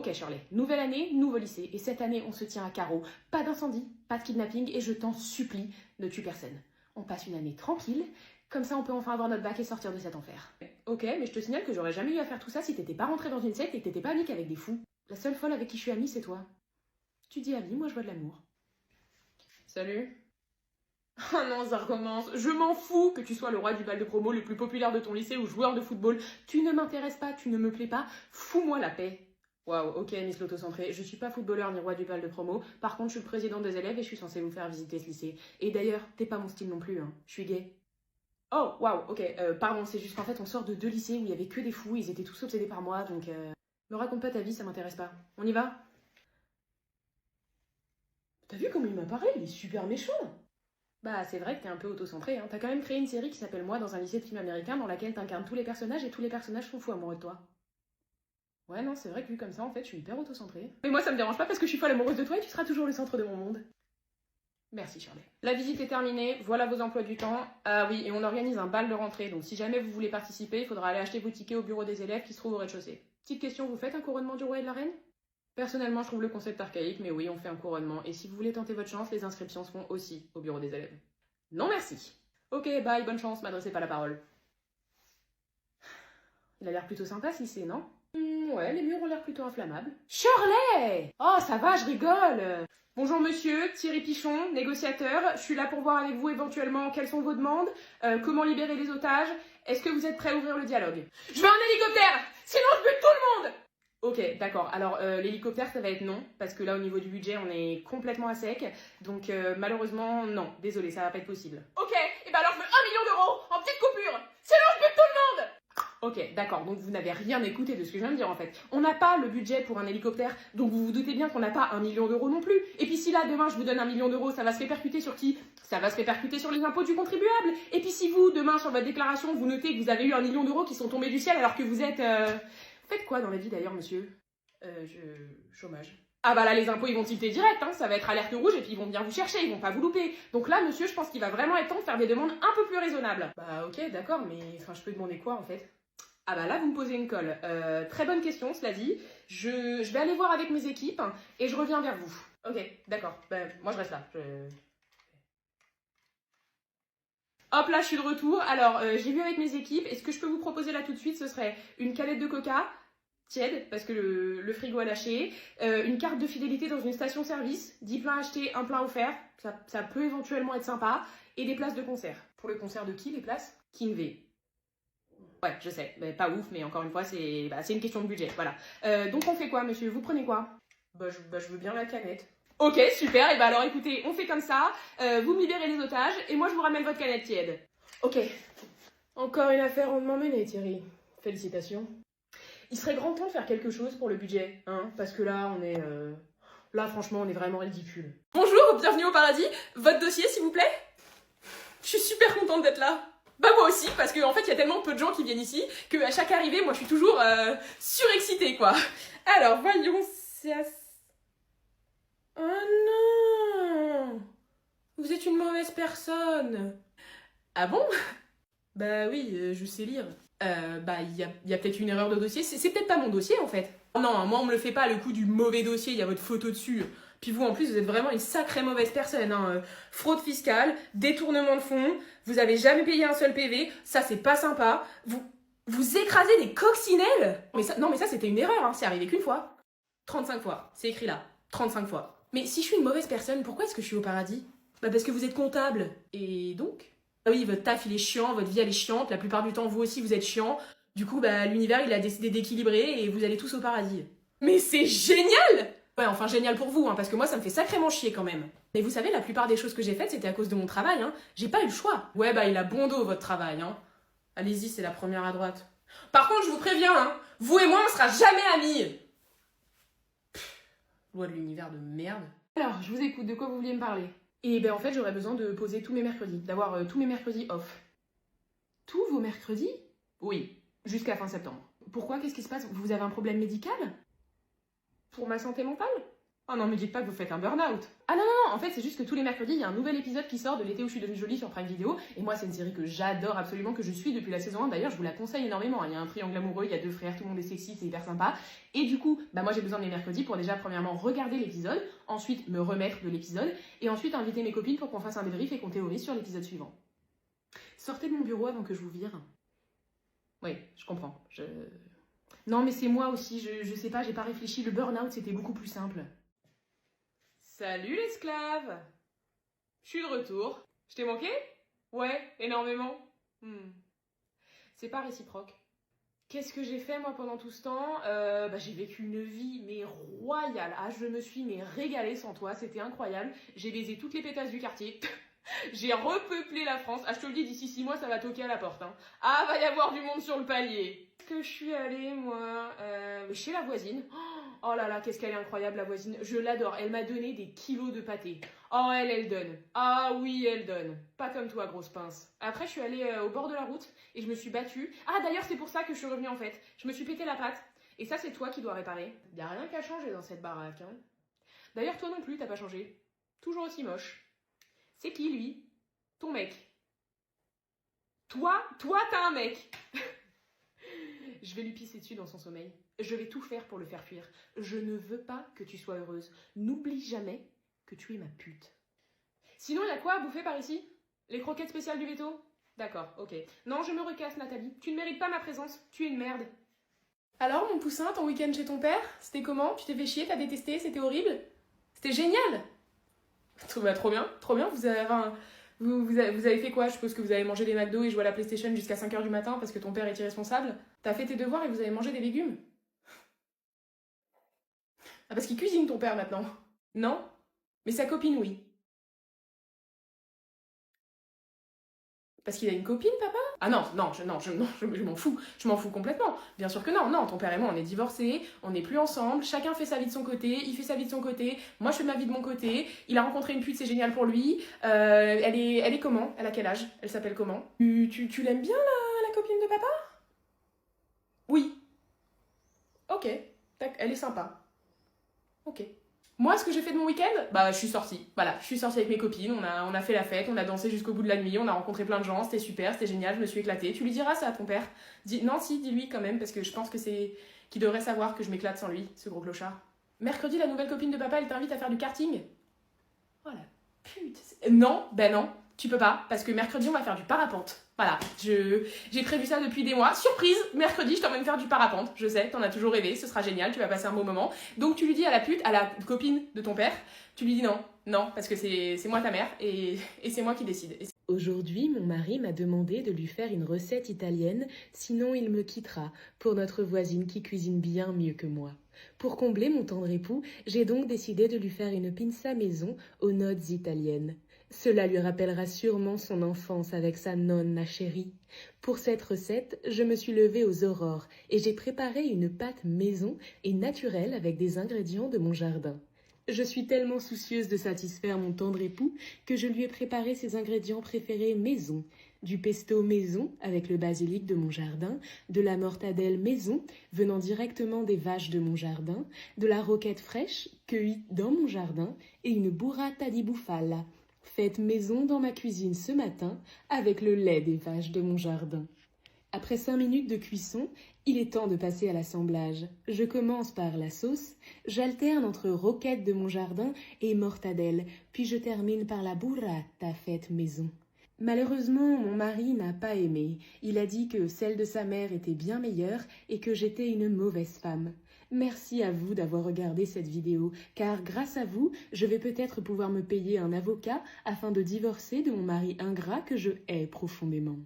Ok Shirley, nouvelle année, nouveau lycée, et cette année on se tient à carreau. Pas d'incendie, pas de kidnapping, et je t'en supplie, ne tue personne. On passe une année tranquille, comme ça on peut enfin avoir notre bac et sortir de cet enfer. Ok, mais je te signale que j'aurais jamais eu à faire tout ça si t'étais pas rentré dans une secte et que t'étais pas amique avec des fous. La seule folle avec qui je suis amie, c'est toi. Tu dis ami, moi je vois de l'amour. Salut. Oh non, ça recommence. Je m'en fous que tu sois le roi du bal de promo le plus populaire de ton lycée ou joueur de football. Tu ne m'intéresses pas, tu ne me plais pas. Fous-moi la paix. Waouh, ok, Miss l'autocentrée, je suis pas footballeur ni roi du bal de promo. Par contre, je suis le président des élèves et je suis censée vous faire visiter ce lycée. Et d'ailleurs, t'es pas mon style non plus, hein. Je suis gay. Oh, waouh, ok, pardon, c'est juste qu'en fait, on sort de 2 lycées où il y avait que des fous, ils étaient tous obsédés par moi, donc me raconte pas ta vie, ça m'intéresse pas. On y va? T'as vu comment il m'apparaît? Il est super méchant. Bah, c'est vrai que t'es un peu auto-centré, hein. T'as quand même créé une série qui s'appelle Moi dans un lycée de films américains dans laquelle t'incarnes tous les personnages et tous les personnages sont fous amoureux de toi. Ouais, non, c'est vrai que vu comme ça, en fait, je suis hyper auto-centrée. Mais moi, ça me dérange pas parce que je suis folle amoureuse de toi et tu seras toujours le centre de mon monde. Merci, Shirley. La visite est terminée, voilà vos emplois du temps. Ah oui, et on organise un bal de rentrée, donc si jamais vous voulez participer, il faudra aller acheter vos tickets au bureau des élèves qui se trouve au rez-de-chaussée. Petite question, vous faites un couronnement du roi et de la reine? Personnellement, je trouve le concept archaïque, mais oui, on fait un couronnement. Et si vous voulez tenter votre chance, les inscriptions se font aussi au bureau des élèves. Non merci. Ok, bye, bonne chance, m'adressez pas la parole. Il a l'air plutôt sympa ce lycée, non? Ouais, les murs ont l'air plutôt inflammables. Shirley! Oh, ça va, je rigole. Bonjour monsieur, Thierry Pichon, négociateur. Je suis là pour voir avec vous éventuellement quelles sont vos demandes, comment libérer les otages. Est-ce que vous êtes prêt à ouvrir le dialogue? Je veux un hélicoptère! Sinon je bute tout le monde! Ok, d'accord. Alors, l'hélicoptère, ça va être non, parce que là, au niveau du budget, on est complètement à sec. Donc, malheureusement, non. Désolé, ça va pas être possible. Ok, et ben alors je veux 1 million d'euros en petite coupure. Sinon, je bute tout le monde! Ok, d'accord. Donc, vous n'avez rien écouté de ce que je viens de dire, en fait. On n'a pas le budget pour un hélicoptère, donc vous vous doutez bien qu'on n'a pas 1 million d'euros non plus. Et puis, si là, demain, je vous donne 1 million d'euros, ça va se répercuter sur qui? Ça va se répercuter sur les impôts du contribuable. Et puis, si vous, demain, sur votre déclaration, vous notez que vous avez eu 1 million d'euros qui sont tombés du ciel alors que vous êtes... Faites quoi dans la vie d'ailleurs, monsieur? Chômage. Ah bah là, les impôts, ils vont tilter direct, hein. Ça va être alerte rouge et puis ils vont venir vous chercher, ils vont pas vous louper. Donc là, monsieur, je pense qu'il va vraiment être temps de faire des demandes un peu plus raisonnables. Bah ok, d'accord, mais enfin, je peux demander quoi en fait? Ah bah là, vous me posez une colle. Très bonne question, cela dit. Je vais aller voir avec mes équipes et je reviens vers vous. Ok, d'accord. Ben, moi, je reste là. Hop là, je suis de retour. Alors, j'ai vu avec mes équipes et ce que je peux vous proposer là tout de suite, ce serait une canette de coca, tiède, parce que le frigo a lâché, une carte de fidélité dans une station-service, 10 plats achetés, un plat offert, ça peut éventuellement être sympa, et des places de concert. Pour le concert de qui, les places? Kinvey. Ouais, je sais, bah, pas ouf, mais encore une fois, c'est une question de budget, voilà. Donc on fait quoi, monsieur? Vous prenez quoi? Je veux bien la canette. Ok, super, et bah alors écoutez, on fait comme ça, vous me libérez les otages, et moi je vous ramène votre canette tiède. Ok. Encore une affaire rondement menée, Thierry. Félicitations. Il serait grand temps de faire quelque chose pour le budget, hein, parce que là, on est... Là, franchement, on est vraiment ridicule. Bonjour, bienvenue au paradis. Votre dossier, s'il vous plaît? Je suis super contente d'être là. Bah moi aussi, parce qu'en fait, il y a tellement peu de gens qui viennent ici, qu'à chaque arrivée, moi, je suis toujours surexcitée, quoi. Alors, voyons, c'est à... Oh non! Vous êtes une mauvaise personne. Ah bon? Bah oui, je sais lire. Bah il y a peut-être une erreur de dossier, c'est peut-être pas mon dossier en fait. Non, moi on me le fait pas le coup du mauvais dossier, il y a votre photo dessus. Puis vous en plus vous êtes vraiment une sacrée mauvaise personne, hein. Fraude fiscale, détournement de fonds, vous avez jamais payé un seul PV, ça c'est pas sympa. Vous écrasez des coccinelles. Mais ça c'était une erreur, hein. C'est arrivé qu'une fois. 35 fois, c'est écrit là, 35 fois. Mais si je suis une mauvaise personne, pourquoi est-ce que je suis au paradis? Bah parce que vous êtes comptable. Et donc? Ah oui, votre taf il est chiant, votre vie elle est chiante, la plupart du temps vous aussi vous êtes chiant. Du coup, bah l'univers il a décidé d'équilibrer et vous allez tous au paradis. Mais c'est génial! Ouais, enfin génial pour vous, hein, parce que moi ça me fait sacrément chier quand même. Mais vous savez, la plupart des choses que j'ai faites c'était à cause de mon travail, hein. J'ai pas eu le choix. Ouais, bah il a bon dos votre travail, hein. Allez-y, c'est la première à droite. Par contre, je vous préviens, hein, vous et moi on sera jamais amis! Loi de l'univers de merde. Alors, je vous écoute, de quoi vous vouliez me parler? Et ben en fait, j'aurais besoin de poser tous mes mercredis, d'avoir tous mes mercredis off. Tous vos mercredis? Oui, jusqu'à fin septembre. Pourquoi? Qu'est-ce qui se passe? Vous avez un problème médical? Pour ma santé mentale? Oh non, me dites pas que vous faites un burn-out. Ah non, non, non, en fait, c'est juste que tous les mercredis, il y a un nouvel épisode qui sort de L'été où je suis devenue jolie sur Prime Video. Et moi, c'est une série que j'adore absolument, que je suis depuis la saison 1. D'ailleurs, je vous la conseille énormément. Il y a un triangle amoureux, il y a 2 frères, tout le monde est sexy, c'est hyper sympa. Et du coup, bah moi, j'ai besoin de mes mercredis pour déjà, premièrement, regarder l'épisode, ensuite me remettre de l'épisode, et ensuite inviter mes copines pour qu'on fasse un débrief et qu'on théorise sur l'épisode suivant. Sortez de mon bureau avant que je vous vire. Oui, je comprends. Non, mais c'est moi aussi, je sais pas, j'ai pas réfléchi. Le burn-out, c'était beaucoup plus simple. Salut l'esclave! Je suis de retour. Je t'ai manqué? Ouais, énormément. C'est pas réciproque. Qu'est-ce que j'ai fait moi pendant tout ce temps? J'ai vécu une vie mais royale. Ah, je me suis régalée sans toi, c'était incroyable. J'ai baisé toutes les pétasses du quartier. J'ai repeuplé la France. Ah, je te le dis, d'ici 6 mois, ça va toquer à la porte. Hein. Ah, va y avoir du monde sur le palier. Est-ce que je suis allée, moi chez la voisine. Oh là là, qu'est-ce qu'elle est incroyable, la voisine. Je l'adore. Elle m'a donné des kilos de pâté. Oh, elle donne. Ah oui, elle donne. Pas comme toi, grosse pince. Après, je suis allée au bord de la route et je me suis battue. Ah, d'ailleurs, c'est pour ça que je suis revenue, en fait. Je me suis pété la patte. Et ça, c'est toi qui dois réparer. Y a rien qu'à changer dans cette baraque. Hein. D'ailleurs, toi non plus, t'as pas changé. Toujours aussi moche. C'est qui, lui? Ton mec. Toi, t'as un mec. Je vais lui pisser dessus dans son sommeil. Je vais tout faire pour le faire fuir. Je ne veux pas que tu sois heureuse. N'oublie jamais que tu es ma pute. Sinon, il y a quoi à bouffer par ici? Les croquettes spéciales du veto? D'accord, ok. Non, je me recasse, Nathalie. Tu ne mérites pas ma présence. Tu es une merde. Alors, mon poussin, ton week-end chez ton père, c'était comment? Tu t'es fait chier, t'as détesté, c'était horrible? C'était génial! Bah, trop bien. Vous avez fait quoi? Je suppose que vous avez mangé des McDo et joué à la PlayStation jusqu'à 5h du matin parce que ton père est irresponsable. T'as fait tes devoirs et vous avez mangé des légumes? Ah, parce qu'il cuisine ton père maintenant. Non? Mais sa copine, oui. Parce qu'il a une copine, papa? Ah non, je m'en fous. Je m'en fous complètement. Bien sûr que non. Non, ton père et moi, on est divorcés, on n'est plus ensemble, chacun fait sa vie de son côté, il fait sa vie de son côté, moi je fais ma vie de mon côté, il a rencontré une pute, c'est génial pour lui. Elle est comment? Elle a quel âge? Elle s'appelle comment? Tu l'aimes bien, la copine de papa? Oui. Ok. Elle est sympa. Ok. Moi, ce que j'ai fait de mon week-end, bah, je suis sortie. Voilà, je suis sortie avec mes copines, on a fait la fête, on a dansé jusqu'au bout de la nuit, on a rencontré plein de gens, c'était super, c'était génial, je me suis éclatée. Tu lui diras ça à ton père? Non, si, dis-lui quand même, parce que je pense que c'est qu'il devrait savoir que je m'éclate sans lui, ce gros clochard. Mercredi, la nouvelle copine de papa, elle t'invite à faire du karting? Oh la pute. Non, ben non, tu peux pas, parce que mercredi, on va faire du parapente. Voilà, j'ai prévu ça depuis des mois. Surprise, mercredi, je t'emmène faire du parapente. Je sais, t'en as toujours rêvé, ce sera génial, tu vas passer un beau moment. Donc tu lui dis à la pute, à la copine de ton père, tu lui dis non, parce que c'est moi ta mère et c'est moi qui décide. Aujourd'hui, mon mari m'a demandé de lui faire une recette italienne, sinon il me quittera, pour notre voisine qui cuisine bien mieux que moi. Pour combler mon tendre époux, j'ai donc décidé de lui faire une pinza maison aux notes italiennes. Cela lui rappellera sûrement son enfance avec sa nonna chérie. Pour cette recette, je me suis levée aux aurores et j'ai préparé une pâte maison et naturelle avec des ingrédients de mon jardin. Je suis tellement soucieuse de satisfaire mon tendre époux que je lui ai préparé ses ingrédients préférés maison. Du pesto maison avec le basilic de mon jardin, de la mortadelle maison venant directement des vaches de mon jardin, de la roquette fraîche cueillie dans mon jardin et une burrata di bufala faite maison dans ma cuisine ce matin avec le lait des vaches de mon jardin. Après 5 minutes de cuisson, il est temps de passer à l'assemblage. Je commence par la sauce, j'alterne entre roquette de mon jardin et mortadelle, puis je termine par la burrata faite maison. Malheureusement, mon mari n'a pas aimé. Il a dit que celle de sa mère était bien meilleure et que j'étais une mauvaise femme. Merci à vous d'avoir regardé cette vidéo, car grâce à vous, je vais peut-être pouvoir me payer un avocat afin de divorcer de mon mari ingrat que je hais profondément.